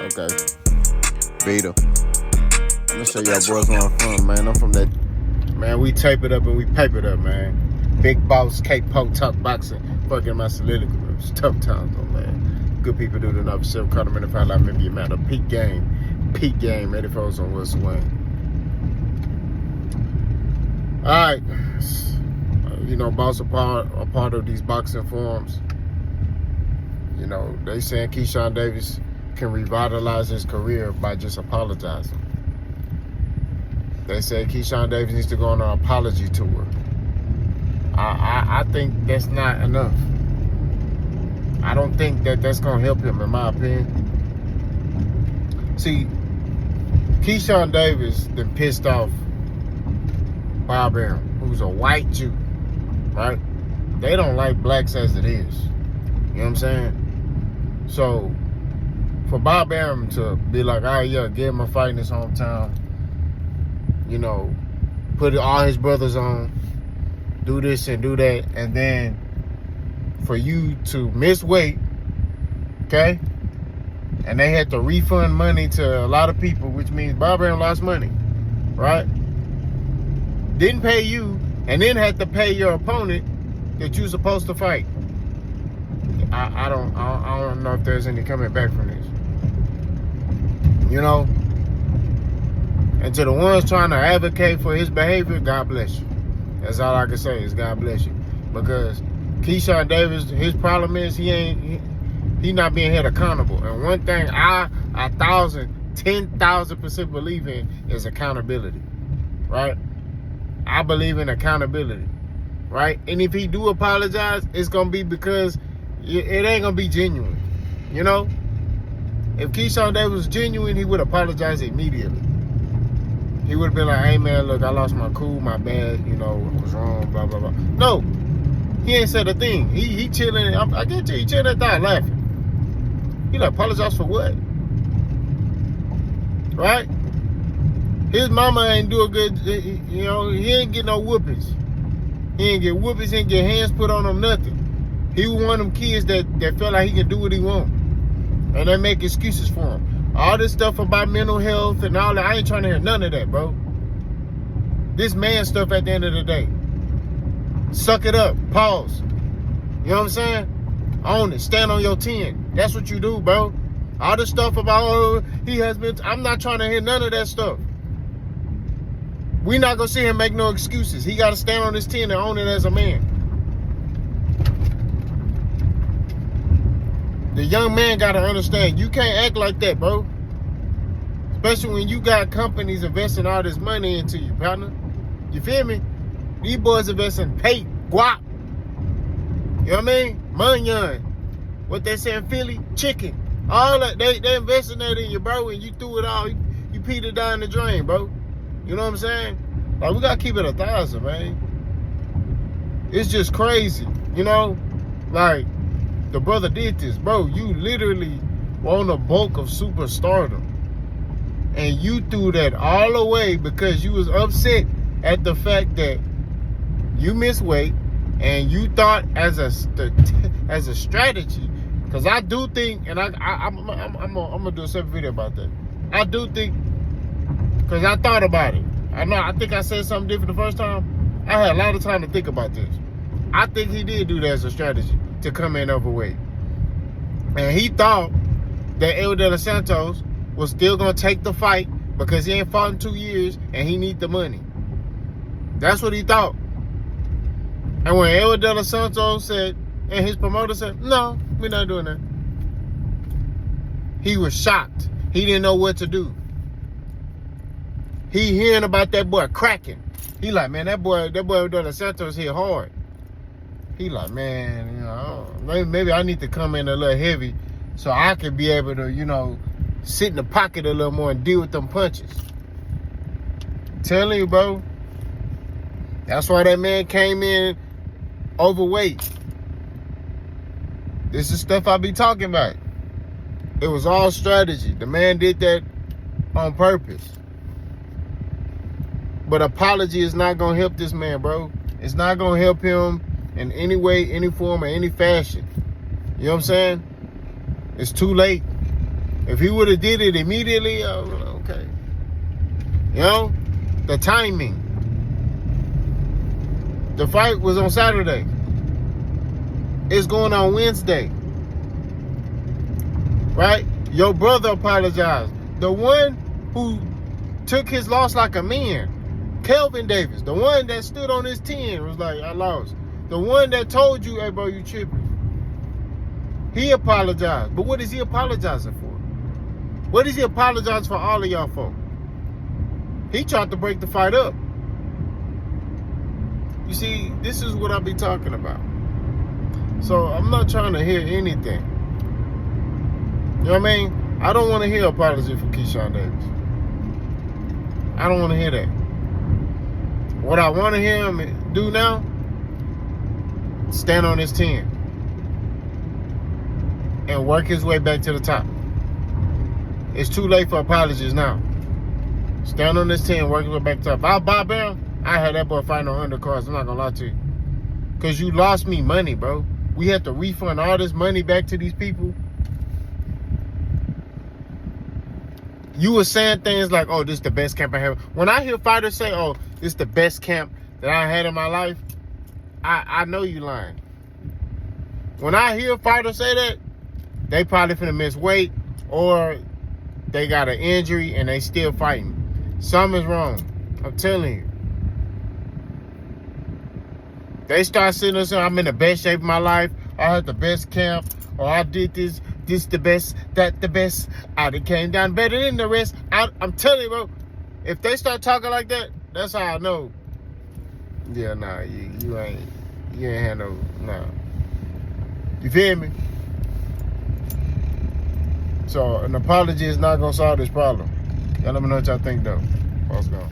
Okay. Beta. I'm gonna show y'all boys where I'm from, man. I'm from that. Man, we tape it up and we paper it up, man. Big boss, K-Poke, talk boxing. Fucking my solidic groups. Tough times, though, man. Good people do the number 7. Call them in the find out maybe a matter. Peak game. 84's on Will Swing. Alright. You know, boss a part of these boxing forums. You know, they saying KEYSHAWN Davis can revitalize his career by just apologizing. They say KEYSHAWN Davis needs to go on an apology tour. I think that's not enough. I don't think that's going to help him, in my opinion. See, KEYSHAWN Davis then pissed off Bob Arum, who's a white Jew, right? They don't like blacks as it is. You know what I'm saying? So, for Bob Arum to be like, all right, yeah, give him a fight in his hometown, you know, put all his brothers on, do this and do that, and then for you to miss weight, okay, and they had to refund money to a lot of people, which means Bob Arum lost money, right? Didn't pay you, and then had to pay your opponent that you're supposed to fight. I don't know if there's any coming back from this. You know? And to the ones trying to advocate for his behavior, God bless you. That's all I can say is God bless you. Because KEYSHAWN Davis, his problem is he not being held accountable. And one thing I 10,000% believe in is accountability. Right? I believe in accountability. Right? And if he do apologize, it's going to be because it ain't going to be genuine. You know? If KEYSHAWN Davis was genuine, he would apologize immediately. He would have been like, hey, man, look, I lost my cool, my bad, you know, it was wrong, blah, blah, blah. No, he ain't said a thing. He chilling. I get you, he chilling at that laughing. He like, apologize for what? Right? His mama ain't do a good, you know, he ain't get no whoopings. He ain't get whoopings, he ain't get hands put on him, nothing. He was one of them kids that felt like he can do what he want. And they make excuses for him. All this stuff about mental health and all that, I ain't trying to hear none of that, bro. This man stuff at the end of the day. Suck it up. Pause. You know what I'm saying? Own it. Stand on your 10. That's what you do, bro. All this stuff about, oh, he has been, I'm not trying to hear none of that stuff. We not going to see him make no excuses. He got to stand on his 10 and own it as a man. The young man got to understand, you can't act like that, bro. Especially when you got companies investing all this money into you, partner. You feel me? These boys investing pay, guap. You know what I mean? Munyon. What they say in Philly? Chicken. All that, they investing that in you, bro, and you threw it all. You peed it down the drain, bro. You know what I'm saying? Like, we got to keep it 1,000, man. It's just crazy, you know? Like, the brother did this, bro. You literally were on the bulk of superstardom, and you threw that all away because you was upset at the fact that you missed weight, and you thought as a strategy. Because I do think, and I'm gonna do a separate video about that. I do think, because I thought about it. I think I said something different the first time. I had a lot of time to think about this. I think he did do that as a strategy to come in overweight. And he thought that El De Los Santos was still going to take the fight because he ain't fought in 2 years and he need the money. That's what he thought. And when El De Los Santos said, and his promoter said, no, we're not doing that, he was shocked. He didn't know what to do. He hearing about that boy cracking. He like, man, that boy De Los Santos hit hard. He like, man, you know, maybe I need to come in a little heavy so I can be able to, you know, sit in the pocket a little more and deal with them punches. I'm telling you, bro. That's why that man came in overweight. This is stuff I be talking about. It was all strategy. The man did that on purpose. But apology is not going to help this man, bro. It's not going to help him in any way, any form, or any fashion. You know what I'm saying? It's too late. If he would have did it immediately, okay. You know, the timing. The fight was on Saturday. It's going on Wednesday. Right? Your brother apologized. The one who took his loss like a man, Kelvin Davis, the one that stood on his 10 was like, I lost. The one that told you, hey, bro, you tripping. He apologized. But what is he apologizing for? What is he apologizing for all of y'all for? He tried to break the fight up. You see, this is what I be talking about. So I'm not trying to hear anything. You know what I mean? I don't want to hear apology for KEYSHAWN Davis. I don't want to hear that. What I want to hear him do now, stand on his 10 and work his way back to the top. It's too late for apologies now. Stand on this 10, work his way back to the top. If I Bob Brown, I had that boy fighting on undercards. I'm not going to lie to you. Because you lost me money, bro. We had to refund all this money back to these people. You were saying things like, oh, this is the best camp I have. When I hear fighters say, oh, this is the best camp that I had in my life, I know you lying. When I hear fighters say that, they probably finna miss weight or they got an injury and they still fighting. Something's wrong. I'm telling you. They start sitting there saying, I'm in the best shape of my life. I had the best camp. Or I did this the best, that the best. I done came down better than the rest. I'm telling you, bro. If they start talking like that, that's how I know. Yeah, nah, you ain't had no, nah. You feel me? So an apology is not gonna solve this problem. Y'all let me know what y'all think though. Let's go.